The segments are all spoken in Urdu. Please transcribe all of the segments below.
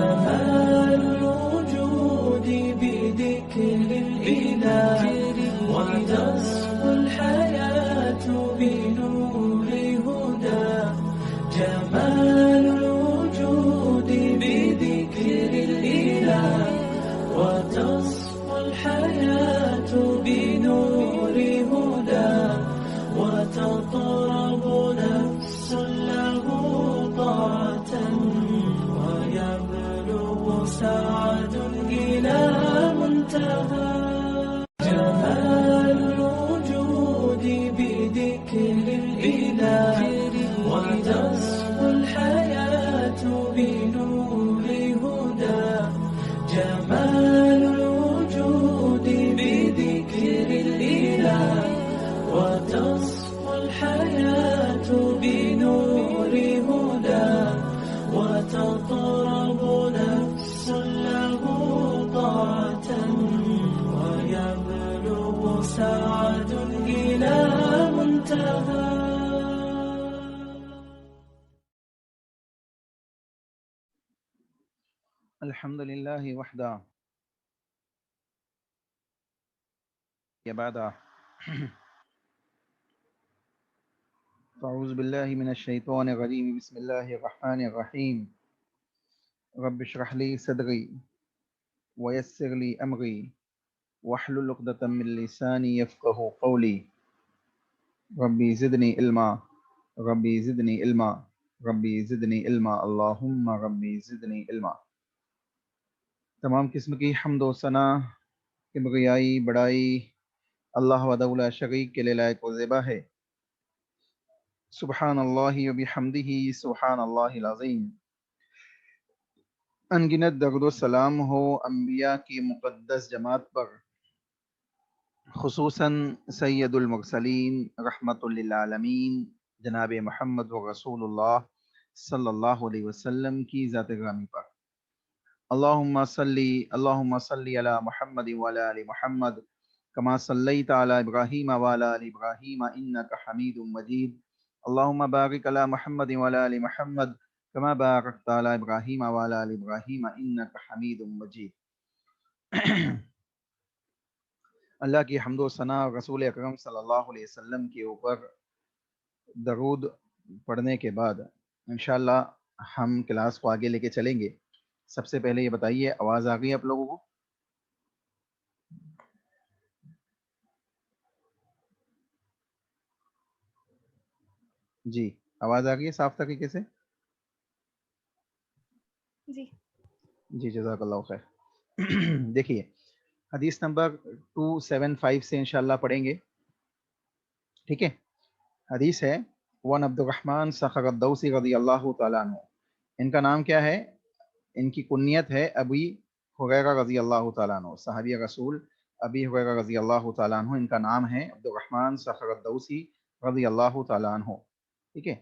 جمال الوجود بذكر الإله وتصفو الحياة بنور هدى. جمال الوجود بذكر الإله وتصفو الحياة بنور هدى. وتطرب نفس له طاعة ويبلغ سعد إلى منتهى. جمال الوجود بذكر الإله وتصفو الحياة بنور هدى. جمال الوجود بذكر الإله وتصفو الحياة بنور هدى. وتطرب نفس له طاعة ويبلغ سعد إلى منتهى. الحمد لله وحده بعد أعوذ بالله من الشيطان الرجيم. بسم الله الرحمن الرحيم. رب اشرح لي صدري ويسر لي أمري واحلل عقدة من لساني يفقهوا قولي. ربي زدني علما ربي زدني علما ربي زدني علما اللهم ربي زدني علما. تمام قسم کی حمد و ثنا کبریائی بڑائی اللہ وحدہ لا شریک کے لیے لائق و زیبا ہے. سبحان اللہ و بحمدہ سبحان اللہ العظیم. انگنت درود و سلام ہو انبیاء کی مقدس جماعت پر، خصوصاً سید المرسلین رحمت للعالمین جناب محمد و رسول اللہ صلی اللہ علیہ وسلم کی ذات گرامی پر. اللہم صلی علی محمد وعلی آل محمد کما صلیت علی ابراہیم وعلی آل ابراہیم انک حمید مجید. اللہم بارک علی محمد وعلی آل محمد کما بارکت علی ابراہیم وعلی آل ابراہیم انک حمید مجید. اللہ کی حمد و ثنا رسول اکرم صلی اللہ علیہ وسلم کے اوپر درود پڑھنے کے بعد انشاءاللہ ہم کلاس کو آگے لے کے چلیں گے. سب سے پہلے یہ بتائیے آواز آ گئی آپ لوگوں کو؟ جی آواز آ گئی ہے صاف طریقے سے؟ جی جزاک اللہ خیر. دیکھیے حدیث نمبر 275 سے انشاءاللہ پڑھیں گے. ٹھیک ہے. حدیث ہے وان عبد الرحمن صخر الدوسی رضی اللہ تعالیٰ عنہ. ان کا نام کیا ہے؟ ان کی کنیت ہے ابی ہریرہ رضی اللہ تعالیٰ عنہ. صحابی رسول ابی ہریرہ رضی اللہ تعالیٰ عنہ ان کا نام ہے عبد الرحمن صخر الدوسی رضی اللہ تعالیٰ عنہ. ٹھیک ہے.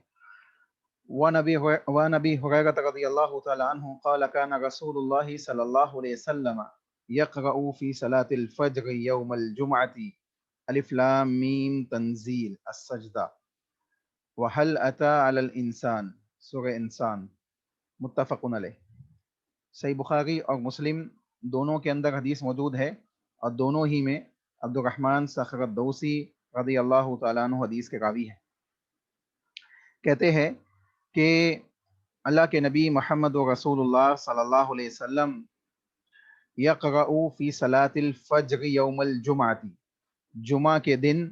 وعن ابی ہریرہ رضی اللہ تعالیٰ عنہ قال كان رسول اللہ صلی اللہ علیہ وسلم يقرأ في صلاة الفجر يوم الجمعة الف لام میم تنزیل السجدہ وهل أتى على الإنسان سورہ انسان متفق علیہ. صحیح بخاری اور مسلم دونوں کے اندر حدیث موجود ہے اور دونوں ہی میں عبد الرحمن صخر الدوسی رضی اللہ تعالیٰ عنہ حدیث کے راوی ہیں. کہتے ہیں کہ اللہ کے نبی محمد و رسول اللہ صلی اللہ علیہ وسلم یقرأ فی صلاۃ الفجر یوم الجمعۃ جمعہ کے دن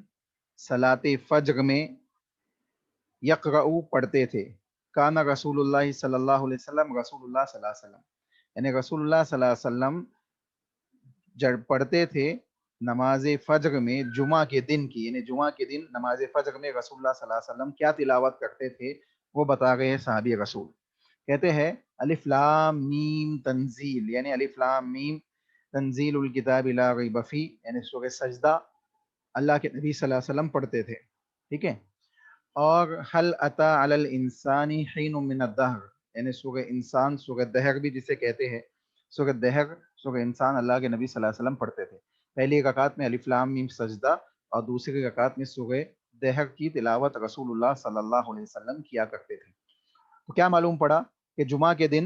صلاۃ فجر میں یقرأ پڑھتے تھے. کانا رسول اللہ صلی اللہ علیہ وسلم رسول اللہ صلی اللہ علیہ وسلم یعنی رسول اللہ صلی اللہ علیہ وسلم جب پڑھتے تھے نماز فجر میں جمعہ کے دن کی، یعنی جمعہ کے دن نماز فجر میں رسول اللہ صلی اللہ علیہ وسلم کیا تلاوت کرتے تھے وہ بتا رہے ہیں صحابی رسول. کہتے ہیں الف لام میم تنزیل، یعنی الف لام میم تنزیل الکتاب لا ریب فی، یعنی سورہ سجدہ اللہ کے نبی صلی اللہ علیہ وسلم پڑھتے تھے. ٹھیک ہے. اور حل اتا علی الانسان حین من الدہر، یعنی سورہ انسان، سورہ دہر بھی جسے کہتے ہیں، سورہ دہر سورہ انسان اللہ کے نبی صلی اللہ علیہ وسلم پڑھتے تھے. پہلی رکعت میں الف لام میم سجدہ اور دوسری رکعت میں سورہ دہر کی تلاوت رسول اللہ صلی اللہ علیہ وسلم کیا کرتے تھے. تو کیا معلوم پڑا کہ جمعہ کے دن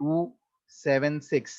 276,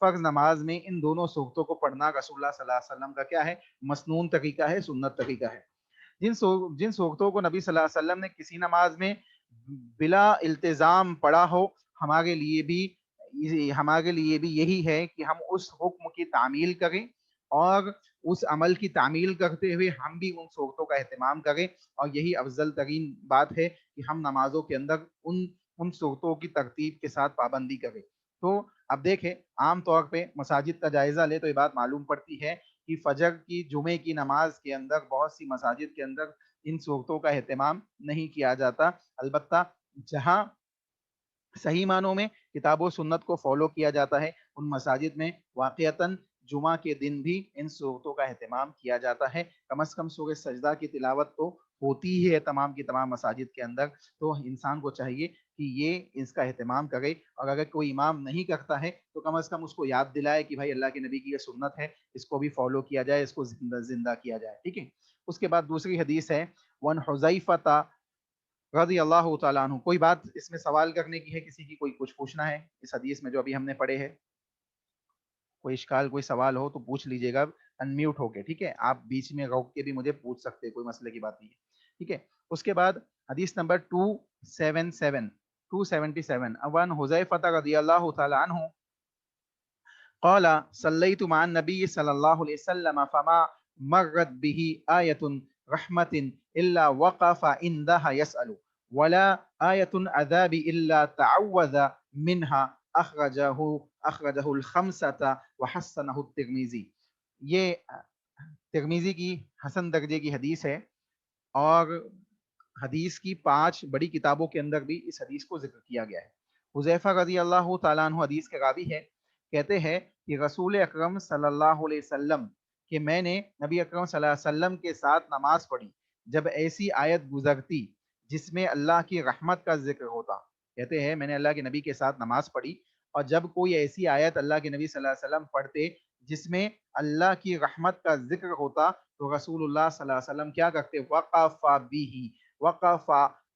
فرض نماز میں ان دونوں صورتوں کو پڑھنا رسول اللہ صلی اللہ علیہ وسلم کا کیا ہے؟ مسنون طریقہ ہے، سنت طریقہ ہے۔ جن صورتوں کو نبی صلی اللہ علیہ وسلم نے کسی نماز میں بلا التزام پڑھا ہو، ہمارے لیے بھی یہی ہے کہ ہم اس حکم کی تعمیل کریں، اور اس عمل کی تعمیل کرتے ہوئے ہم بھی ان صورتوں کا اہتمام کریں، اور یہی افضل ترین بات ہے کہ ہم نمازوں کے اندر ان صورتوں کی ترتیب کے ساتھ پابندی کریں۔ تو اب دیکھیں، عام طور پہ مساجد کا جائزہ لے تو یہ بات معلوم پڑتی ہے کہ فجر کی، جمعے کی نماز کے اندر بہت سی مساجد کے اندر ان صورتوں کا اہتمام نہیں کیا جاتا۔ البتہ جہاں صحیح معنوں میں کتاب و سنت کو فالو کیا جاتا ہے، ان مساجد میں واقعتاً جمعہ کے دن بھی ان صورتوں کا اہتمام کیا جاتا ہے۔ کم از کم سورہ سجدہ کی تلاوت تو ہوتی ہی ہے تمام کی تمام مساجد کے اندر، تو انسان کو چاہیے کہ یہ اس کا اہتمام کرے، اور اگر کوئی امام نہیں کرتا ہے تو کم از کم اس کو یاد دلائے کہ بھائی اللہ کے نبی کی یہ سنت ہے، اس کو بھی فالو کیا جائے، اس کو زندہ کیا جائے، ٹھیک ہے۔ اس کے بعد دوسری حدیث ہے وَن حذیفہ رضی اللہ تعالیٰ عنہ۔ کوئی بات اس میں سوال کرنے کی ہے کسی کی؟ کوئی کچھ پوچھنا ہے اس حدیث میں جو ابھی ہم نے پڑھے ہے؟ کوئی اشکال، کوئی سوال ہو تو پوچھ لیجیے گا انمیوٹ ہو کے، ٹھیک ہے؟ آپ بیچ میں روک کے بھی مجھے پوچھ سکتے ہیں، کوئی مسئلے کی بات نہیں ہے، ٹھیک ہے۔ اس کے بعد حدیث نمبر 277 وان حذیفہ رضی اللہ تعالیٰ عنہ قال صلیت مع النبی صلی اللہ علیہ وسلم فما مرت به آیۃ رحمت الا وقف عندها يسأل ولا آیۃ عذاب الا تعوذ منها اخرجہ الخمسۃ وحسنہ الترمذی۔ یہ ترمذی کی حسن درجے کی حدیث ہے، اور حدیث کی 5 بڑی کتابوں کے اندر بھی اس حدیث کو ذکر کیا گیا ہے۔ حذیفہ رضی اللہ تعالیٰ عنہ حدیث کے راوی ہے، کہتے ہیں کہ رسول اکرم صلی اللہ علیہ وسلم کہ میں نے نبی اکرم صلی اللہ علیہ وسلم کے ساتھ نماز پڑھی، جب ایسی آیت گزرتی جس میں اللہ کی رحمت کا ذکر ہوتا۔ کہتے ہیں میں نے اللہ کے نبی کے ساتھ نماز پڑھی، اور جب کوئی ایسی آیت اللہ کے نبی صلی اللہ علیہ وسلم پڑھتے جس میں اللہ کی رحمت کا ذکر ہوتا، تو رسول اللہ صلی اللہ علیہ وسلم کیا کرتے؟ وقف بھی، وقف،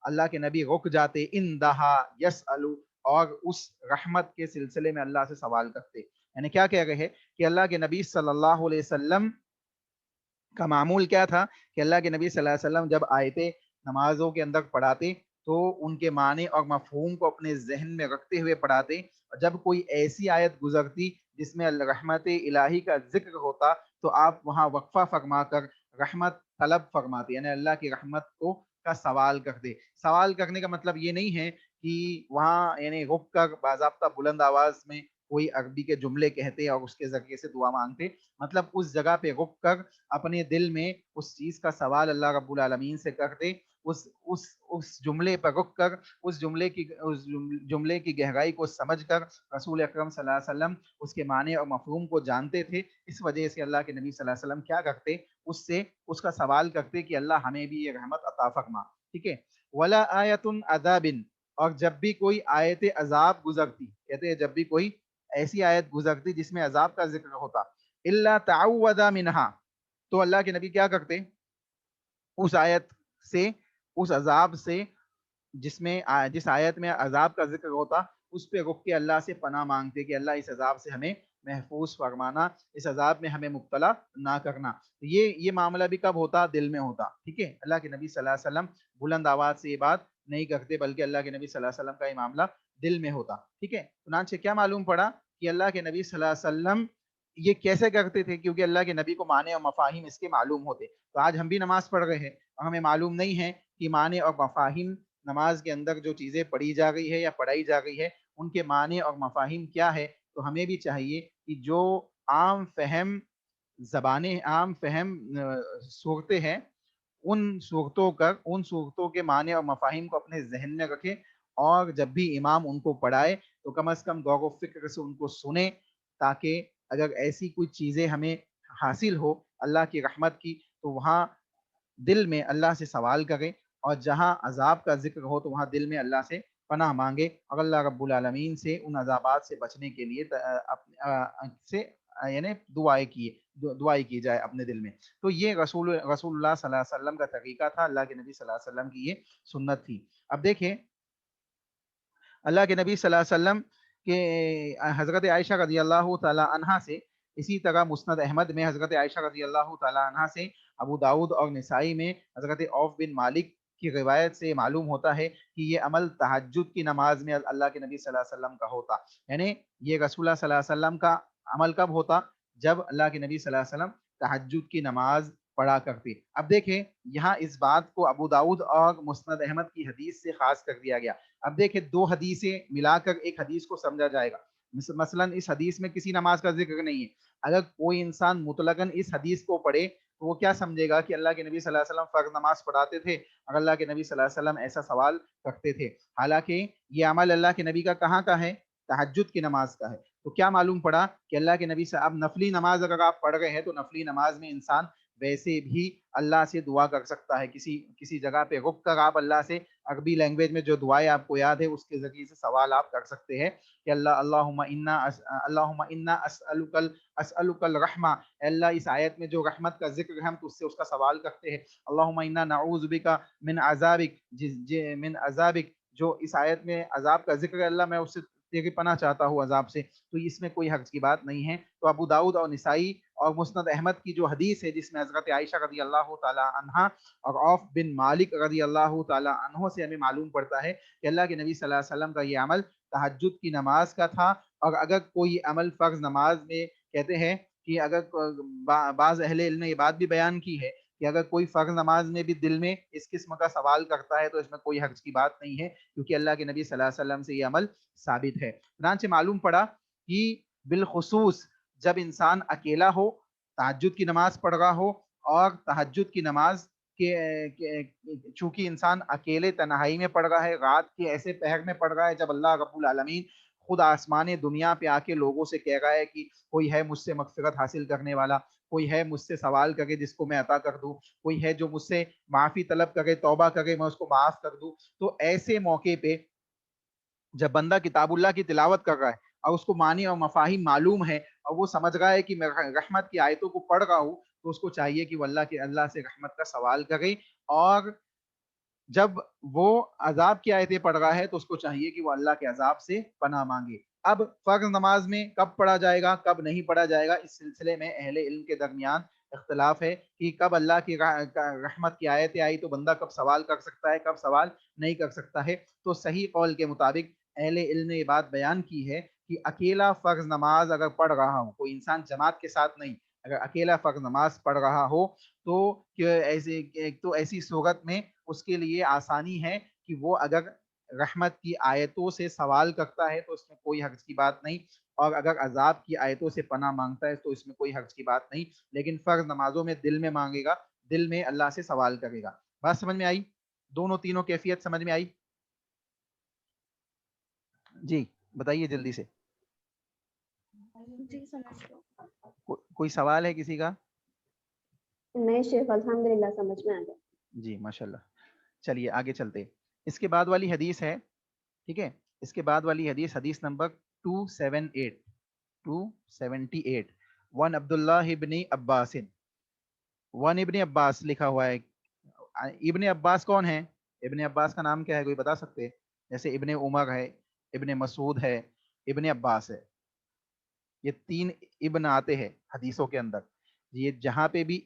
اللہ کے نبی رک جاتے، اندہا یسألو، اور اس رحمت کے سلسلے میں اللہ سے سوال کرتے۔ یعنی کیا کہہ رہے ہیں کہ اللہ کے نبی صلی اللہ علیہ وسلم کا معمول کیا تھا کہ اللہ کے نبی صلی اللہ علیہ وسلم جب آیتیں نمازوں کے اندر پڑھاتے تو ان کے معنی اور مفہوم کو اپنے ذہن میں رکھتے ہوئے پڑھاتے، اور جب کوئی ایسی آیت گزرتی جس میں رحمت الہی کا ذکر ہوتا تو آپ وہاں وقفہ فرما کر رحمت طلب فرماتے، یعنی اللہ کی رحمت کا سوال کرتے۔ سوال کرنے کا مطلب یہ نہیں ہے کہ وہاں یعنی رک کر باضابطہ بلند آواز میں کوئی عربی کے جملے کہتے اور اس کے ذریعے سے دعا مانگتے، مطلب اس جگہ پہ رک کر اپنے دل میں اس چیز کا سوال اللہ رب العالمین سے کرتے، اس جملے پر رک کر اس جملے کی گہرائی کو سمجھ کر رسول اکرم صلی اللہ علیہ وسلم اس کے معنی اور مفہوم کو جانتے تھے۔ اس وجہ سے اللہ کے نبی صلی اللہ علیہ وسلم کیا کرتے؟ اس کا سوال کرتے کہ اللہ ہمیں بھی یہ رحمت عطا فرما، ٹھیک ہے۔ ولا آیۃ عذاب، اور جب بھی کوئی آیت عذاب گزرتی، کہتے ہیں جب بھی کوئی ایسی آیت گزرتی جس میں عذاب کا ذکر ہوتا، الا تعوذ منها، تو اللہ کے نبی کیا کرتے؟ اس آیت سے، اس عذاب سے جس آیت میں عذاب کا ذکر ہوتا اس پہ رک کے اللہ سے پناہ مانگتے کہ اللہ اس عذاب سے ہمیں محفوظ فرمانا، اس عذاب میں ہمیں مبتلا نہ کرنا۔ یہ معاملہ بھی کب ہوتا؟ دل میں ہوتا، ٹھیک ہے۔ اللہ کے نبی صلی اللہ علیہ وسلم بلند آواز سے یہ بات نہیں کرتے، بلکہ اللہ کے نبی صلی اللہ علیہ وسلم کا یہ معاملہ دل میں ہوتا، ٹھیک ہے۔ چنانچہ کیا معلوم پڑا کہ اللہ کے نبی صلی اللہ علیہ وسلم یہ کیسے کرتے تھے؟ کیونکہ اللہ کے نبی کو معنی اور مفاہیم اس کے معلوم ہوتے۔ تو آج ہم بھی نماز پڑھ رہے ہیں اور ہمیں معلوم نہیں ہے کہ معنی اور مفاہیم نماز کے اندر جو چیزیں پڑھی جا رہی ہے یا پڑھائی جا رہی ہے ان کے معنی اور مفاہیم کیا ہے، تو ہمیں بھی چاہیے کہ جو عام فہم زبانیں، عام فہم صورتیں ہیں، ان صورتوں کے معنی اور مفاہیم کو اپنے ذہن میں رکھیں، اور جب بھی امام ان کو پڑھائے تو کم از کم غور و فکر سے ان کو سنیں، تاکہ اگر ایسی کوئی چیزیں ہمیں حاصل ہو اللہ کی رحمت کی تو وہاں دل میں اللہ سے سوال کریں، اور جہاں عذاب کا ذکر ہو تو وہاں دل میں اللہ سے پناہ مانگے، اور اللہ رب العالمین سے ان عذابات سے بچنے کے لیے یعنی دعائیں کی جائے اپنے دل میں۔ تو یہ رسول اللہ صلی اللہ علیہ وسلم کا طریقہ تھا، اللہ کے نبی صلی اللہ علیہ وسلم کی یہ سنت تھی۔ اب دیکھیں اللہ کے نبی صلی اللہ علیہ وسلم کہ حضرت عائشہ رضی اللہ تعالی عنہا سے، اسی طرح مسند احمد میں حضرت عائشہ رضی اللہ تعالی عنہا سے، ابو داؤد اور نسائی میں حضرت عوف بن مالک کی روایت سے معلوم ہوتا ہے کہ یہ عمل تہجد کی نماز میں اللہ کے نبی صلی اللہ علیہ وسلم کا ہوتا، یعنی یہ رسول اللہ صلی اللہ علیہ وسلم کا عمل کب ہوتا؟ جب اللہ کے نبی صلی اللہ علیہ وسلم تہجد کی نماز پڑھا کرتے۔ اب دیکھیں یہاں اس بات کو ابو داؤد اور مسند احمد کی حدیث سے خاص کر دیا گیا۔ اب دیکھیں دو حدیثیں ملا کر ایک حدیث کو سمجھا جائے گا۔ مثلا اس حدیث میں کسی نماز کا ذکر نہیں ہے، اگر کوئی انسان مطلقاً اس حدیث کو پڑھے تو وہ کیا سمجھے گا کہ اللہ کے نبی صلی اللہ علیہ وسلم فرض نماز پڑھاتے تھے اور اللہ کے نبی صلی اللہ علیہ وسلم ایسا سوال کرتے تھے، حالانکہ یہ عمل اللہ کے نبی کا کہاں کا ہے؟ تہجد کی نماز کا ہے۔ تو کیا معلوم پڑا کہ اللہ کے نبی سے اب نفلی نماز اگر آپ پڑھ رہے ہیں تو نفلی نماز میں انسان ویسے بھی اللہ سے دعا کر سکتا ہے، کسی جگہ پہ رک کر آپ اللہ سے عربی لینگویج میں جو دعائیں آپ کو یاد ہے اس کے ذریعے سے سوال آپ کر سکتے ہیں کہ اللہم انا اسألک الرحمہ، اللہ اس آیت میں جو رحمت کا ذکر ہے ہم تو اس سے اس کا سوال کرتے ہیں۔ اللہم انا نعوذ بک من عذابک، جو اس آیت میں عذاب کا ذکر ہے، اللہ میں اس سے تیری پناہ چاہتا ہوں عذاب سے، تو اس میں کوئی حرج کی بات نہیں ہے۔ تو ابو داؤد اور نسائی اور مسند احمد کی جو حدیث ہے جس میں حضرت عائشہ رضی اللہ تعالی عنہا اور عوف بن مالک رضی اللہ تعالی عنہ سے ہمیں معلوم پڑتا ہے کہ اللہ کے نبی صلی اللہ علیہ وسلم کا یہ عمل تہجد کی نماز کا تھا۔ اور اگر کوئی عمل فرض نماز میں، کہتے ہیں کہ اگر بعض اہل علم نے یہ بات بھی بیان کی ہے کہ اگر کوئی فرض نماز میں بھی دل میں اس قسم کا سوال کرتا ہے تو اس میں کوئی حرج کی بات نہیں ہے، کیونکہ اللہ کے نبی صلی اللہ علیہ وسلم سے یہ عمل ثابت ہے۔ چنانچہ معلوم پڑا کہ بالخصوص جب انسان اکیلا ہو، تہجد کی نماز پڑھ رہا ہو، اور تہجد کی نماز چونکہ انسان اکیلے تنہائی میں پڑھ رہا ہے، رات کے ایسے پہر میں پڑھ رہا ہے جب اللہ رب العالمین خود آسمان دنیا پہ آ کے لوگوں سے کہہ رہا ہے کہ کوئی ہے مجھ سے مغفرت حاصل کرنے والا، کوئی ہے مجھ سے سوال کرے جس کو میں عطا کر دوں، کوئی ہے جو مجھ سے معافی طلب کرے، توبہ کرے، میں اس کو معاف کر دوں، تو ایسے موقع پہ جب بندہ کتاب اللہ کی تلاوت کر رہا ہے اور اس کو معنی اور مفاہیم معلوم ہے اور وہ سمجھ رہا ہے کہ میں رحمت کی آیتوں کو پڑھ رہا ہوں، تو اس کو چاہیے کہ وہ اللہ سے رحمت کا سوال کرے، اور جب وہ عذاب کی آیتیں پڑھ رہا ہے تو اس کو چاہیے کہ وہ اللہ کے عذاب سے پناہ مانگے۔ اب فرض نماز میں کب پڑھا جائے گا، کب نہیں پڑھا جائے گا، اس سلسلے میں اہل علم کے درمیان اختلاف ہے کہ کب اللہ کی رحمت کی آیتیں آئی تو بندہ کب سوال کر سکتا ہے، کب سوال نہیں کر سکتا ہے۔ تو صحیح قول کے مطابق اہل علم نے یہ بات بیان کی ہے کہ اکیلا فرض نماز اگر پڑھ رہا ہو، کوئی انسان جماعت کے ساتھ نہیں، اگر اکیلا فرض نماز پڑھ رہا ہو تو ایسی صورت میں اس کے لیے آسانی ہے کہ وہ اگر رحمت کی آیتوں سے سوال کرتا ہے تو اس میں کوئی حرج کی بات نہیں، اور اگر عذاب کی آیتوں سے پناہ مانگتا ہے تو اس میں کوئی حرج کی بات نہیں، لیکن فرض نمازوں میں دل میں مانگے گا، دل میں اللہ سے سوال کرے گا۔ بات سمجھ میں آئی؟ دونوں تینوں کیفیت سمجھ میں آئی؟ جی بتائیے جلدی سے۔ جی سمجھ گیا۔ کوئی سوال ہے کسی کا؟ نہیں شیخ الحمدللہ سمجھ میں آ گیا۔ جی ماشاء اللہ۔ چلیے آگے چلتے۔ اس کے بعد والی حدیث ہے، ٹھیک ہے، اس کے بعد والی حدیث، حدیث نمبر 278 ون عبداللہ ابن عباس، ون ابن عباس لکھا ہوا ہے۔ ابن عباس کون ہے؟ ابن عباس کا نام کیا ہے، کوئی بتا سکتے؟ جیسے ابن عمر ہے، ابن مسعود ہے، ابن عباس ہے، یہ تین ابن آتے ہیں حدیثوں کے اندر۔ یہ جہاں پہ بھی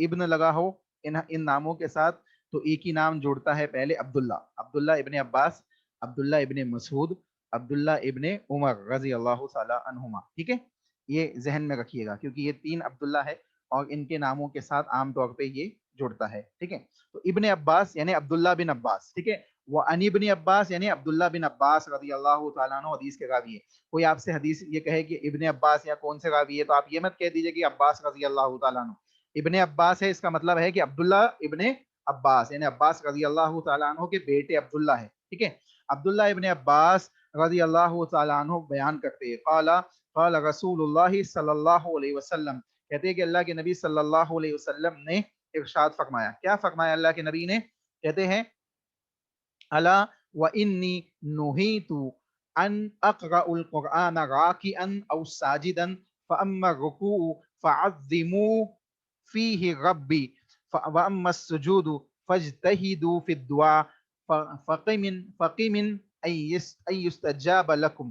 ابن لگا ہو ان ناموں کے ساتھ تو ایک ہی نام جوڑتا ہے، پہلے عبداللہ ابن عباس، عبداللہ ابن مسعود، عبداللہ ابن عمر رضی اللہ تعالی عنہما، ٹھیک ہے، یہ ذہن میں رکھیے گا کیونکہ یہ تین عبداللہ ہے اور ان کے ناموں کے ساتھ عام طور پہ یہ جڑتا ہے، ٹھیک ہے۔ تو ابن عباس یعنی عبداللہ بن عباس، ٹھیک ہے، وہ ان ابن عباس یعنی عبداللہ بن عباس رضی اللہ تعالیٰ عنہ حدیث کے راوی ہے۔ کوئی آپ سے حدیث یہ کہے کہ ابن عباس یا کون سے راوی ہے تو آپ یہ مت کہہ دیجئے کہ عباس رضی اللہ تعالیٰ عنہ، ابن عباس ہے، اس کا مطلب ہے کہ عبداللہ ابن عباس یعنی عباس رضی اللہ تعالیٰ عنہ کے بیٹے عبداللہ ہے، ٹھیک ہے۔ عبداللہ ابن عباس رضی اللہ تعالیٰ عنہ بیان کرتے ہیں، قال رسول اللہ صلی اللہ علیہ وسلم، کہتے ہیں کہ اللہ کے نبی صلی اللہ علیہ وسلم نے ارشاد فرمایا۔ کیا فرمایا اللہ کے نبی نے؟ کہتے ہیں الا وانی نہیت ان اقرأ القرآن راکعا او ساجدا فاما الرکوع فعظموا فیہ ربی واما السجود فاجتہدوا فی الدعاء فقم ان یستجاب لکم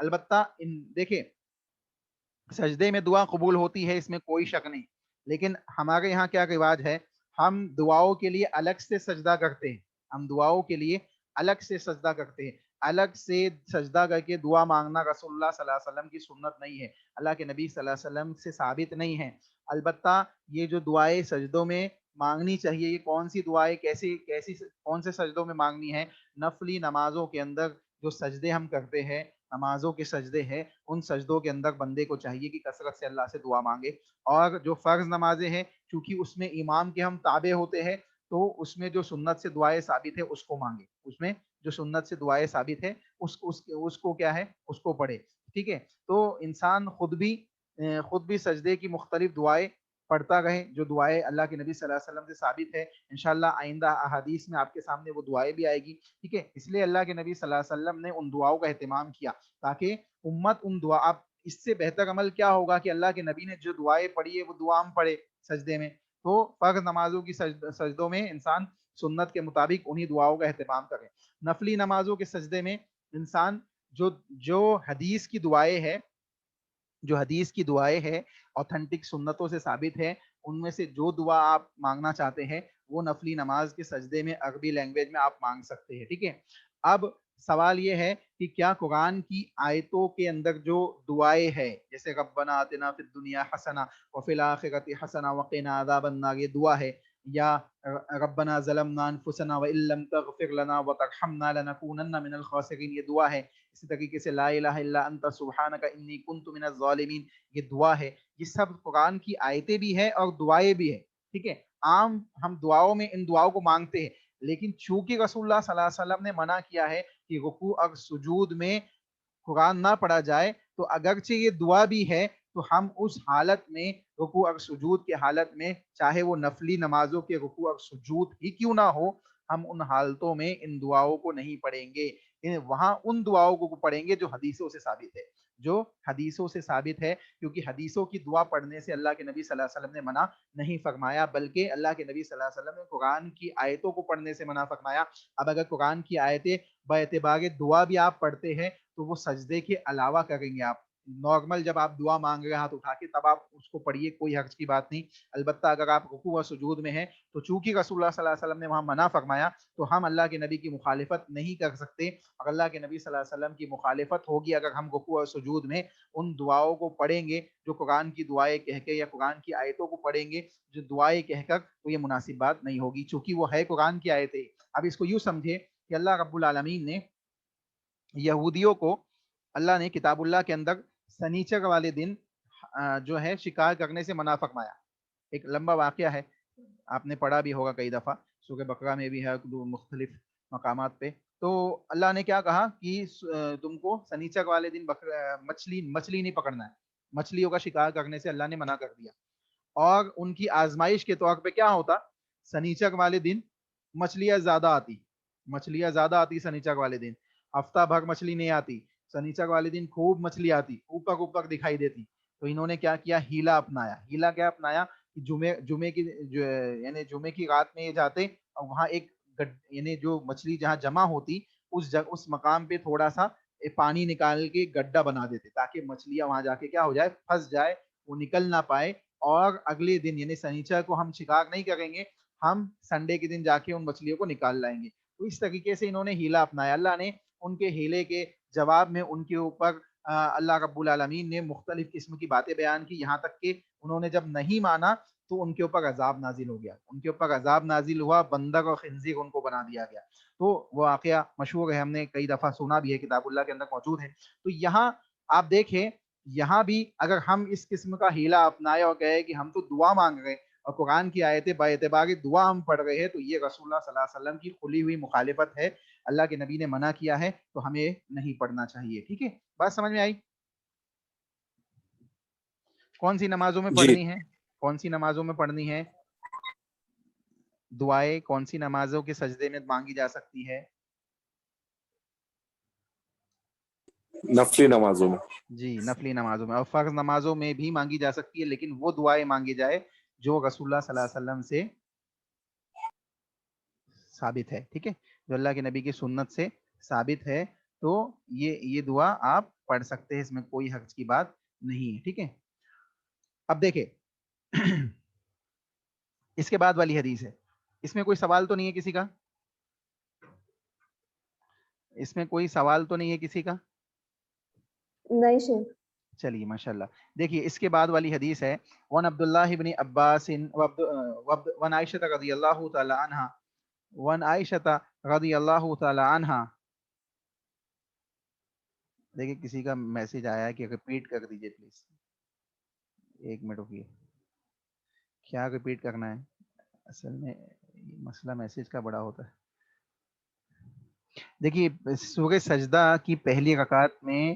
البتہ دیکھیں سجدے میں دعا قبول ہوتی ہے، اس میں کوئی شک نہیں، لیکن ہمارے یہاں کیا رواج ہے، ہم دعاؤں کے لیے الگ سے سجدہ کرتے ہیں، ہم دعاؤں کے لیے الگ سے سجدہ کرتے ہیں، الگ سے سجدہ کر کے دعا مانگنا رسول اللہ صلی اللہ علیہ وسلم کی سنت نہیں ہے، اللہ کے نبی صلی اللہ علیہ وسلم سے ثابت نہیں ہے۔ البتہ یہ جو دعائیں سجدوں میں مانگنی چاہیے، یہ کون سی دعائیں کیسی کیسی کون سے سجدوں میں مانگنی ہے، نفلی نمازوں کے اندر جو سجدے ہم کرتے ہیں، نمازوں کے سجدے ہیں، ان سجدوں کے اندر بندے کو چاہیے کہ کثرت سے اللہ سے دعا مانگے، اور جو فرض نمازیں ہیں چونکہ اس میں امام کے ہم تابع ہوتے ہیں تو اس میں جو سنت سے دعائیں ثابت ہے اس کو مانگے، اس میں جو سنت سے دعائیں ثابت ہے اس کو کیا ہے، اس کو پڑھے، ٹھیک ہے۔ تو انسان خود بھی سجدے کی مختلف دعائیں پڑھتا رہے، جو دعائیں اللہ کے نبی صلی اللہ علیہ وسلم سے ثابت ہے، انشاءاللہ آئندہ احادیث میں آپ کے سامنے وہ دعائیں بھی آئے گی، ٹھیک ہے۔ اس لیے اللہ کے نبی صلی اللہ علیہ وسلم نے ان دعاؤں کا اہتمام کیا تاکہ امت ان دعا، اب اس سے بہتر عمل کیا ہوگا کہ اللہ کے نبی نے جو دعائیں پڑھی ہے وہ دعا ہم پڑھے سجدے میں، تو فرض نمازوں کی سجدوں میں انسان سنت کے مطابق انہی دعاؤں کا اہتمام کرے۔ نفلی نمازوں کے سجدے میں انسان جو حدیث کی دعائیں ہے، جو حدیث کی دعائیں ہے اوتھینٹک سنتوں سے ثابت ہے، ان میں سے جو دعا آپ مانگنا چاہتے ہیں وہ نفلی نماز کے سجدے میں عربی لینگویج میں آپ مانگ سکتے ہیں، ٹھیک ہے۔ اب سوال یہ ہے کہ کیا قرآن کی آیتوں کے اندر جو دعائیں ہے جیسے ربنا آتنا فی الدنیا حسنہ وفی الآخرۃ حسنہ وقنا عذاب النار، یہ دعا ہے، یا ربنا ظلمنا انفسنا وان لم تغفر لنا وترحمنا لنکونن من الخاسرین، یہ دعا ہے۔ اسی طریقے سے لا الہ الا انت سبحانک انی کنت من الظالمین، یہ دعا ہے۔ یہ سب قرآن کی آیتیں بھی ہیں اور دعائیں بھی ہیں، ٹھیک ہے۔ عام ہم دعاؤں میں ان دعاؤں کو مانگتے ہیں، لیکن چونکہ رسول اللہ صلی اللہ علیہ وسلم نے منع کیا ہے کہ رکوع اور سجود میں قرآن نہ پڑھا جائے، تو اگرچہ یہ دعا بھی ہے تو ہم اس حالت میں رکوع اور سجود کے حالت میں، چاہے وہ نفلی نمازوں کے رکوع اور سجود ہی کیوں نہ ہو، ہم ان حالتوں میں ان دعاؤں کو نہیں پڑھیں گے، وہاں ان دعاؤں کو پڑھیں گے جو حدیثوں سے ثابت ہے، جو حدیثوں سے ثابت ہے، کیونکہ حدیثوں کی دعا پڑھنے سے اللہ کے نبی صلی اللہ علیہ وسلم نے منع نہیں فرمایا، بلکہ اللہ کے نبی صلی اللہ علیہ وسلم نے قرآن کی آیتوں کو پڑھنے سے منع فرمایا۔ اب اگر قرآن کی آیتیں باعتبار دعا بھی آپ پڑھتے ہیں تو وہ سجدے کے علاوہ کریں گے، آپ نارمل جب آپ دعا مانگ رہے ہاتھ اٹھا کے تب آپ اس کو پڑھیے، کوئی حرج کی بات نہیں۔ البتہ اگر آپ رکوع و سجود میں ہیں تو چونکہ رسول اللہ صلی اللہ علیہ وسلم نے وہاں منع فرمایا تو ہم اللہ کے نبی کی مخالفت نہیں کر سکتے، اور اللہ کے نبی صلی اللہ علیہ وسلم کی مخالفت ہوگی اگر ہم رکوع و سجود میں ان دعاؤں کو پڑھیں گے جو قرآن کی دعائیں کہہ کے، یا قرآن کی آیتوں کو پڑھیں گے جو دعائیں کہہ کر، تو یہ مناسب بات نہیں ہوگی، چونکہ وہ ہے قرآن کی آیتیں۔ اب اس کو یوں سمجھے کہ اللہ رب العالمین نے یہودیوں کو، اللہ نے کتاب اللہ کے اندر سنیچر والے دن جو ہے شکار کرنے سے منع فرمایا۔ ایک لمبا واقعہ ہے، آپ نے پڑھا بھی ہوگا کئی دفعہ، سورہ بقرہ میں بھی ہے مختلف مقامات پہ۔ تو اللہ نے کیا کہا کہ تم کو سنیچر والے دن مچھلی نہیں پکڑنا ہے، مچھلیوں کا شکار کرنے سے اللہ نے منع کر دیا۔ اور ان کی آزمائش کے طور پہ کیا ہوتا، سنیچر والے دن مچھلیاں زیادہ آتی سنیچر والے دن، ہفتہ بھر مچھلی نہیں آتی، سنیچر والے دن خوب مچھلی آتی، اوپر دکھائی دیتی۔ تو انہوں نے کیا کیا، ہیلا اپنایا۔ ہیلا کیا اپنایا کہ جمعے کی رات میں یہ جاتے اور وہاں ایک یعنی جو مچھلی جہاں جمع ہوتی اس مقام پہ تھوڑا سا پانی نکال کے گڈھا بنا دیتے تاکہ مچھلیاں وہاں جا کے کیا ہو جائے، پھنس جائے، وہ نکل نہ پائے، اور اگلے دن یعنی سنیچر کو ہم شکار نہیں کریں گے، ہم سنڈے کے دن جا کے ان مچھلیوں کو نکال لائیں گے۔ تو اس طریقے سے انہوں نے ہیلا اپنایا۔ اللہ نے ان کے ہیلے کے جواب میں ان کے اوپر اللہ رب العالمین نے مختلف قسم کی باتیں بیان کی، یہاں تک کہ انہوں نے جب نہیں مانا تو ان کے اوپر عذاب نازل ہو گیا، ان کے اوپر عذاب نازل ہوا، بندر اور خنزیر ان کو بنا دیا گیا۔ تو وہ واقعہ مشہور ہے، ہم نے کئی دفعہ سنا بھی ہے، کتاب اللہ کے اندر موجود ہے۔ تو یہاں آپ دیکھیں، یہاں بھی اگر ہم اس قسم کا ہیلا اپنائے اور کہے کہ ہم تو دعا مانگ رہے ہیں اور قرآن کی آیتیں باعتبار دعا ہم پڑھ رہے ہیں، تو یہ رسول اللہ صلی اللہ علیہ وسلم کی کھلی ہوئی مخالفت ہے، اللہ کے نبی نے منع کیا ہے تو ہمیں نہیں پڑھنا چاہیے، ٹھیک ہے۔ بات سمجھ میں آئی؟ کون سی نمازوں میں پڑھنی ہے، کون سی نمازوں میں پڑھنی ہے دعائیں، کون سی نمازوں کے سجدے میں مانگی جا سکتی ہے؟ نفلی نمازوں میں، جی نفلی نمازوں میں، اور فرض نمازوں میں بھی مانگی جا سکتی ہے، لیکن وہ دعائیں مانگی جائے جو رسول اللہ صلی اللہ علیہ وسلم سے ثابت ہے، ٹھیک ہے، جو اللہ کے نبی کی سنت سے ثابت ہے، تو یہ دعا آپ پڑھ سکتے ہیں، اس میں کوئی حرج کی بات نہیں ہے، ٹھیک ہے. اب دیکھیں اس کے بعد والی حدیث ہے، اس میں کوئی سوال تو نہیں ہے کسی کا؟ اس میں کوئی سوال تو نہیں ہے کسی کا؟ نہیں شیخ. چلیے ماشاء اللہ. دیکھیے اس کے بعد والی حدیث ہے وان عبداللہ ابن عباس وان عائشہ رضی اللہ تعالی عنہ وان عائشہ رضی اللہ تعالی عنہ. دیکھیے کسی کا میسج آیا ہے کہ ریپیٹ کر دیجیے پلیز. ایک منٹ رکیے. کیا ریپیٹ کرنا ہے؟ اصل میں مسئلہ میسج کا بڑا ہوتا ہے. دیکھیے سورہ سجدہ کی پہلی رکعت میں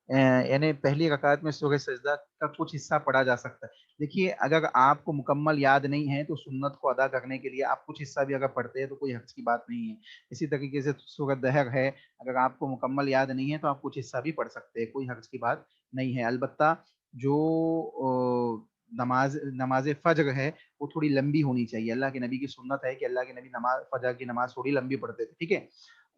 یعنی پہلی رکعت میں سورہ سجدہ کا کچھ حصہ پڑھا جا سکتا ہے. دیکھیے اگر آپ کو مکمل یاد نہیں ہے تو سنت کو ادا کرنے کے لیے آپ کچھ حصہ بھی اگر پڑھتے ہیں تو کوئی حرج کی بات نہیں ہے. اسی طریقے سے سورہ دہر ہے، اگر آپ کو مکمل یاد نہیں ہے تو آپ کچھ حصہ بھی پڑھ سکتے ہیں، کوئی حرج کی بات نہیں ہے. البتہ جو نماز فجر ہے وہ تھوڑی لمبی ہونی چاہیے. اللہ کے نبی کی سنت ہے کہ اللہ کے نبی نماز فجر کی نماز تھوڑی لمبی پڑھتے تھے، ٹھیک ہے.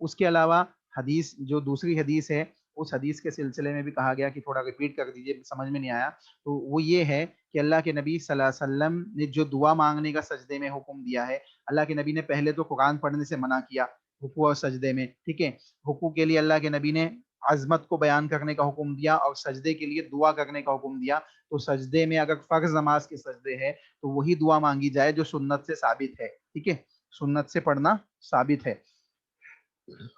اس کے علاوہ حدیث جو دوسری حدیث ہے اس حدیث کے سلسلے میں بھی کہا گیا کہ تھوڑا ریپیٹ کر دیجئے، سمجھ میں نہیں آیا. تو وہ یہ ہے کہ اللہ کے نبی صلی اللہ علیہ وسلم نے جو دعا مانگنے کا سجدے میں حکم دیا ہے، اللہ کے نبی نے پہلے تو قرآن پڑھنے سے منع کیا رکوع اور سجدے میں، ٹھیک ہے. رکوع کے لیے اللہ کے نبی نے عظمت کو بیان کرنے کا حکم دیا اور سجدے کے لیے دعا کرنے کا حکم دیا. تو سجدے میں اگر فرض نماز کے سجدے ہے تو وہی دعا مانگی جائے جو سنت سے ثابت ہے، ٹھیک ہے، سنت سے پڑھنا ثابت ہے.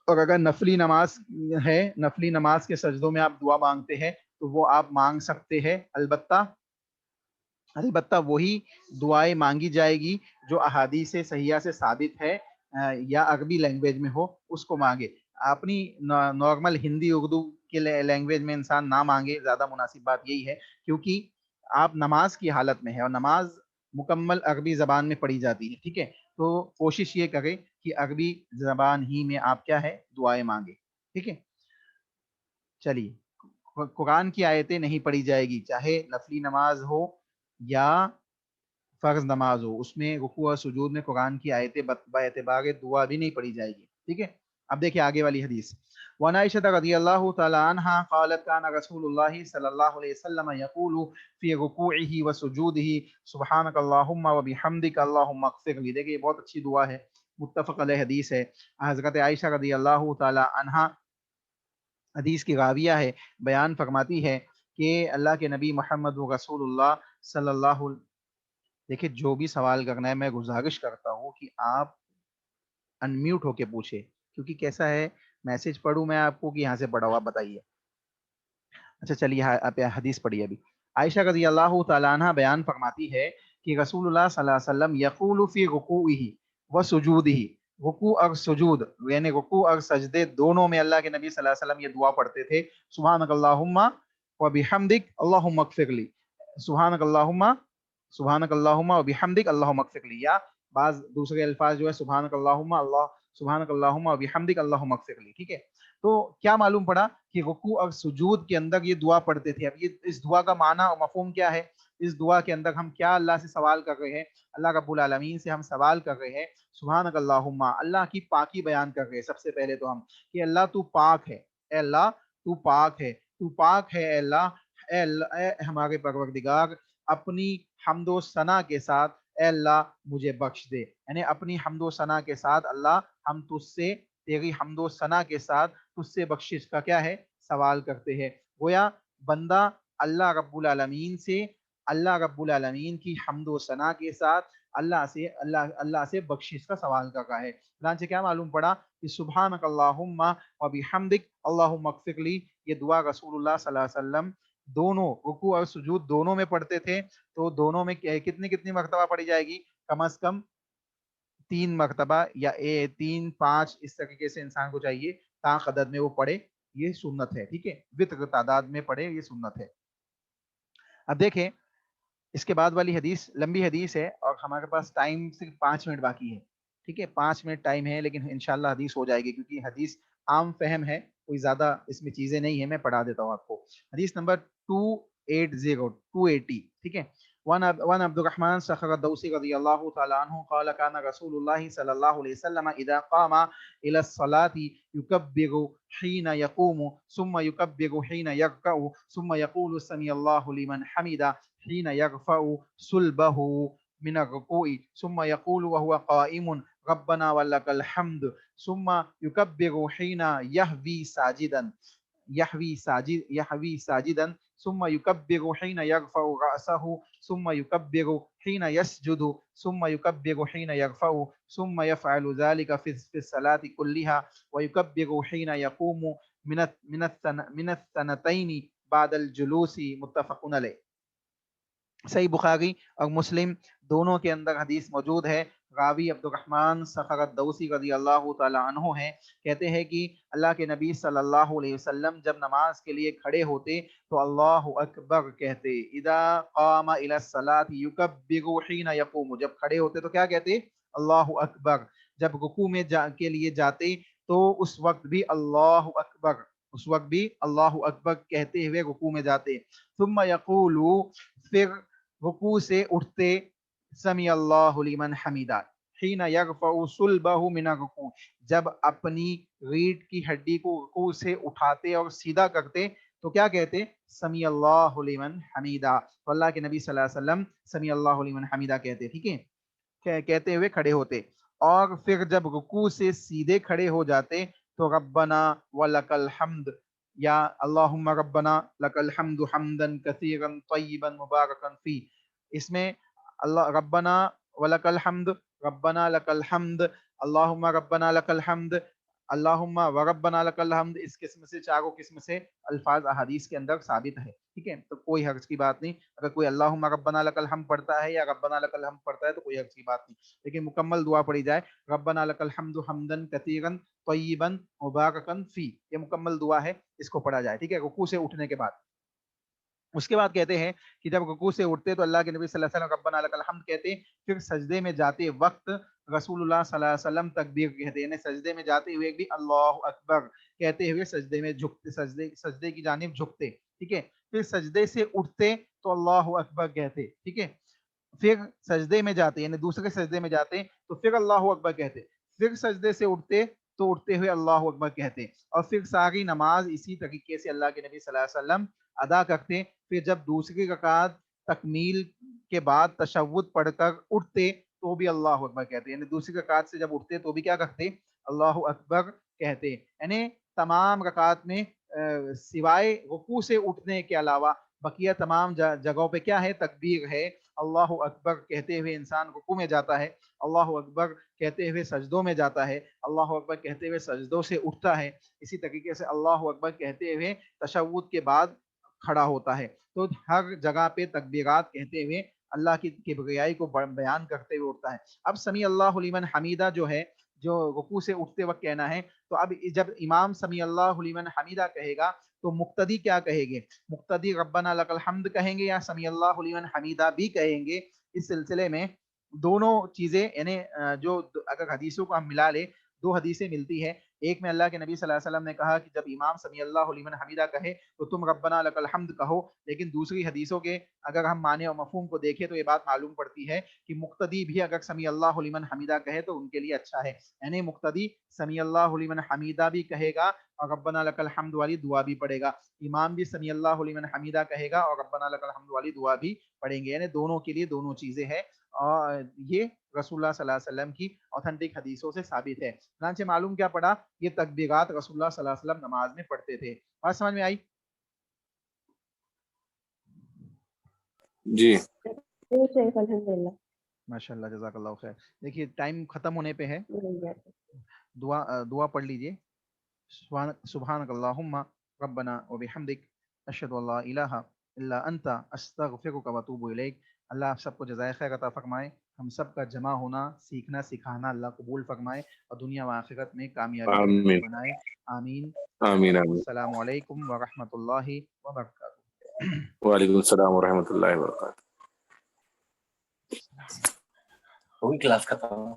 اور اگر نفلی نماز ہے، نفلی نماز کے سجدوں میں آپ دعا مانگتے ہیں تو وہ آپ مانگ سکتے ہیں. البتہ وہی دعائیں مانگی جائے گی جو احادیث صحیحہ سے ثابت ہے یا عربی لینگویج میں ہو اس کو مانگے. اپنی نارمل ہندی اردو کے لینگویج میں انسان نہ مانگے، زیادہ مناسب بات یہی ہے، کیونکہ آپ نماز کی حالت میں ہے اور نماز مکمل عربی زبان میں پڑھی جاتی ہے، ٹھیک ہے. تو کوشش یہ کرے کہ عربی زبان ہی میں آپ کیا ہے دعائیں مانگے، ٹھیک ہے. چلیے قرآن کی آیتیں نہیں پڑھی جائے گی، چاہے نفلی نماز ہو یا فرض نماز ہو، اس میں رکوع اور سجود میں قرآن کی آیتیں باعتبار دعا بھی نہیں پڑھی جائے گی، ٹھیک ہے. اب دیکھیں آگے والی حدیث. وعن عائشہ رضی اللہ تعالی عنہ قالت كان رسول اللہ صلی اللہ علیہ وسلم یقول فی رکوعہ وسجودہ سبحانک اللہم وبحمدک اللہم اغفر لی. دیکھیں یہ بہت اچھی دعا ہے، متفق علیہ حدیث ہے. حضرت عائشہ رضی اللہ تعالی عنہ حدیث کی راویہ ہے، بیان فرماتی ہے کہ اللہ کے نبی محمد رسول اللہ صلی اللہ علیہ. دیکھیں جو بھی سوال کرنا ہے میں گزارش کرتا ہوں کہ آپ انمیوٹ ہو کے پوچھے، کیونکہ کیسا ہے میسج پڑھوں میں آپ کو کہ یہاں سے پڑھا ہوا بتائیے. اچھا چلیے آپ حدیث پڑھیے. ابھی عائشہ رضی اللہ تعالیٰ عنہ بیان فرماتی ہے کہ رسول اللہ صلی اللہ علیہ وسلم یقول فی رکوعہ و سجودہ، رکوع اور سجود یعنی رکوع اور سجدے دونوں میں اللہ کے نبی صلی اللہ علیہ وسلم یہ دعا پڑھتے تھے، سبحانک اللہم و بحمدک اللہم اغفر لی، سبحانک اللہم و بحمدک اللہم اغفر لی. یا بعض دوسرے الفاظ جو ہے سبحانک اللہم و بحمدک اللہم اغفر لی، ٹھیک ہے. تو کیا معلوم پڑا کہ رکوع اور سجود کے اندر یہ دعا پڑھتے تھے. اب یہ اس دعا کا معنی اور مفہوم کیا ہے؟ اس دعا کے اندر ہم کیا اللہ سے سوال کر رہے ہیں؟ اللہ رب العالمین سے ہم سوال کر رہے ہیں سبحانک اللہم، اللہ کی پاکی بیان کر رہے ہیں. سب سے پہلے تو ہم کہ اللہ تو پاک ہے، اے اللہ تو پاک ہے، تو پاک ہے اے اللہ، اے ہمارے پروردگار اپنی حمد و ثنا کے ساتھ اے اللہ مجھے بخش دے. یعنی اپنی حمد و ثنا کے ساتھ اللہ ہم تجھ سے تیری حمد و ثنا کے ساتھ تجھ سے بخشش کا کیا ہے سوال کرتے ہیں. گویا بندہ اللہ رب العالمین سے، اللہ رب العالمین کی حمد و ثنا کے ساتھ اللہ سے بخشش کا سوال کر رہا ہے. چنانچہ کیا معلوم پڑا کہ سبحانک اللہم و بحمدک اللہم اغفر لی یہ دعا رسول اللہ صلی اللہ علیہ وسلم دونوں رکوع اور سجود دونوں میں پڑھتے تھے. تو دونوں میں کتنی مرتبہ پڑھی جائے گی؟ کم از کم 3 مرتبہ یا 3-5 اس طریقے سے انسان کو چاہیے تاں عدد میں وہ پڑھے، یہ سنت ہے، ٹھیک ہے. وطر تعداد میں پڑھے، یہ سنت ہے. اب دیکھیں اس کے بعد والی حدیث لمبی حدیث ہے اور ہمارے پاس ٹائم صرف 5 منٹ باقی ہے، ٹھیک ہے. 5 منٹ ٹائم ہے لیکن انشاءاللہ حدیث ہو جائے گی کیونکہ حدیث عام فہم ہے، کوئی زیادہ اس میں چیزیں نہیں ہیں. میں پڑھا دیتا ہوں آپ کو. حدیث نمبر 280 ٹھیک ہے. وعن عبد الرحمن صخر الدوسی رضی اللہ تعالی عنہ قال كان رسول الله صلی اللہ علیہ وسلم اذا قام الى الصلاة يكبر حين يقوم ثم يكبر حين يركع ثم يقول سمع الله لمن حمده حين يرفع صلبه من الركوع ثم يقول وهو قائم ربنا ولك الحمد ثم يكبر حين يهوي ساجدا ثم يكبر حين يرفع رأسه ثم يكبر حين يسجد ثم يكبر حين يرفع ثم يفعل ذلك في الصلاة كلها ويكبر حين يقوم من الثنتين بعد الجلوس متفق علیہ۔ صحیح بخاری اور مسلم دونوں کے اندر حدیث موجود ہے۔ راوی عبد الرحمن صخر الدوسی رضی اللہ تعالی عنہ ہیں، کہتے ہیں کہ اللہ کے نبی صلی اللہ علیہ وسلم جب نماز کے لیے کھڑے ہوتے تو اللہ اکبر کہتے۔ اذا قام الى الصلاة يكبر حين يقوم، جب کھڑے ہوتے تو کیا کہتے؟ اللہ اکبر۔ جب رکوع میں کے لیے جاتے تو اس وقت بھی اللہ اکبر، اس وقت بھی اللہ اکبر کہتے ہوئے رکوع میں جاتے۔ ثم یقول، پھر رکوع سے اٹھتے، سمیع اللہ لمن حمیدہ حین یرفع صلبہ من الرکوع، جب اپنی ریڑھ کی ہڈی کو رکوع سے اٹھاتے اور سیدھا کرتے تو کیا کہتے؟ سمیع اللہ لمن حمیدہ۔ تو اللہ کے نبی صلی اللہ علیہ وسلم سمیع اللہ لمن حمیدہ کہتے، ٹھیک ہے، کہتے ہوئے کھڑے ہوتے۔ اور پھر جب رکوع سے سیدھے کھڑے ہو جاتے تو ربنا ولک الحمد، یا اللہم ربنا لک الحمد حمدا کثیرا طیبا مبارکا فی، اس میں اللہ ربنا ولک الحمد، ربنا لک الحمد، اللہم ربنا لک الحمد، اللہم و ربنا لک الحمد، اس قسم سے چاروں قسم سے الفاظ احادیث کے اندر ثابت ہے، ٹھیک ہے، تو کوئی حرج کی بات نہیں۔ اگر کوئی اللہم ربنا لک الحمد پڑھتا ہے یا ربنا لک الحمد پڑھتا ہے تو کوئی حرج کی بات نہیں، لیکن مکمل دعا پڑھی جائے، ربنا لک الحمد حمدا کثیرا طیبا مبارکا فی، یہ مکمل دعا ہے، اس کو پڑھا جائے، ٹھیک ہے، رکوع سے اٹھنے کے بعد۔ اس کے بعد کہتے ہیں کہ جب رکوع سے اٹھتے تو اللہ کے نبی صلی اللہ علیہ وسلم ربنا لک الحمد کہتے، پھر سجدے میں جاتے وقت رسول اللہ صلی اللہ علیہ وسلم تکبیر کہتے، یعنی سجدے میں جاتے ہوئے بھی اللہ اکبر کہتے ہوئے سجدے میں جھکتے، سجدے کی جانب جھکتے، ٹھیک ہے، پھر سجدے سے اٹھتے تو اللہ اکبر کہتے، ٹھیک ہے، پھر سجدے میں جاتے یعنی دوسرے سجدے میں جاتے تو پھر اللہ اکبر کہتے، پھر سجدے سے اٹھتے تو اٹھتے ہوئے اللہ اکبر کہتے، اور پھر ساری نماز اسی طریقے سے اللہ کے نبی صلی اللہ علیہ وسلم ادا کرتے۔ پھر جب دوسری رکعت تکمیل کے بعد تشہد پڑھ کر اٹھتے تو بھی اللہ اکبر کہتے، یعنی دوسری رکعت سے جب اٹھتے تو بھی کیا کرتے؟ اللہ اکبر کہتے، یعنی تمام رکعت میں سوائے رکوع سے اٹھنے کے علاوہ بقیہ تمام جگہوں پہ کیا ہے؟ تکبیر ہے۔ اللہ اکبر کہتے ہوئے انسان رکوع میں جاتا ہے، اللہ اکبر کہتے ہوئے سجدوں میں جاتا ہے، اللہ اکبر کہتے ہوئے سجدوں سے اٹھتا ہے، اسی طریقے سے اللہ اکبر کہتے ہوئے تشہد کے بعد کھڑا ہوتا ہے۔ تو ہر جگہ پہ تکبیرات کہتے ہوئے اللہ کی کبریائی کو بیان کرتے ہوئے اٹھتا ہے۔ اب سمیع اللہ لمن حمیدہ جو ہے، جو رکوع سے اٹھتے وقت کہنا ہے، تو اب جب امام سمیع اللہ لمن حمیدہ کہے گا تو مقتدی کیا کہیں گے؟ مقتدی ربنا لک الحمد کہیں گے یا سمیع اللہ لمن حمیدہ بھی کہیں گے؟ اس سلسلے میں دونوں چیزیں، یعنی جو اگر حدیثوں کو ہم ملا لیں، دو حدیثیں ملتی ہے۔ ایک میں اللہ کے نبی صلی اللہ علیہ وسلم نے کہا کہ جب امام سمیع اللہ لمن حمیدہ کہے تو تم ربنا لک الحمد کہو، لیکن دوسری حدیثوں کے اگر ہم معنی اور مفہوم کو دیکھیں تو یہ بات معلوم پڑتی ہے کہ مقتدی بھی اگر سمیع اللہ لمن حمیدہ کہے تو ان کے لیے اچھا ہے، یعنی مقتدی سمیع اللہ لمن حمیدہ بھی کہے گا اور ربنا لک الحمد والی دعا بھی پڑھے گا، امام بھی سمیع اللہ لمن حمیدہ کہے گا اور ربنا لک الحمد والی دعا بھی پڑھیں گے، یعنی دونوں کے لیے دونوں چیزیں ہیں، اور یہ رسول اللہ صلی اللہ علیہ وسلم کی اوتھینٹک حدیثوں سے ثابت ہے۔ چنانچہ معلوم کیا پڑا؟ یہ تکبیرات رسول اللہ صلی اللہ علیہ وسلم نماز میں پڑھتے تھے۔ بات سمجھ میں آئی؟ جی الحمدللہ، ماشاء اللہ، جزاک اللہ خیر۔ دیکھیے ٹائم ختم ہونے پہ ہے، دعا پڑھ لیجئے۔ سبحانک اللہم ربنا وبحمدک اشہد ان لا الہ الا انت استغفرک واتوب الیک۔ اللہ آپ سب کو جزائے خیر عطا فرمائے، ہم سب کا جمع ہونا، سیکھنا سکھانا اللہ قبول فرمائے اور دنیا و آخرت میں کامیابی آمین بنائے، آمین۔ آمین آمین۔ السلام علیکم ورحمۃ اللہ وبرکاتہ۔ وعلیکم السلام ورحمۃ اللہ وبرکاتہ۔ ہوئی کلاس ختم؟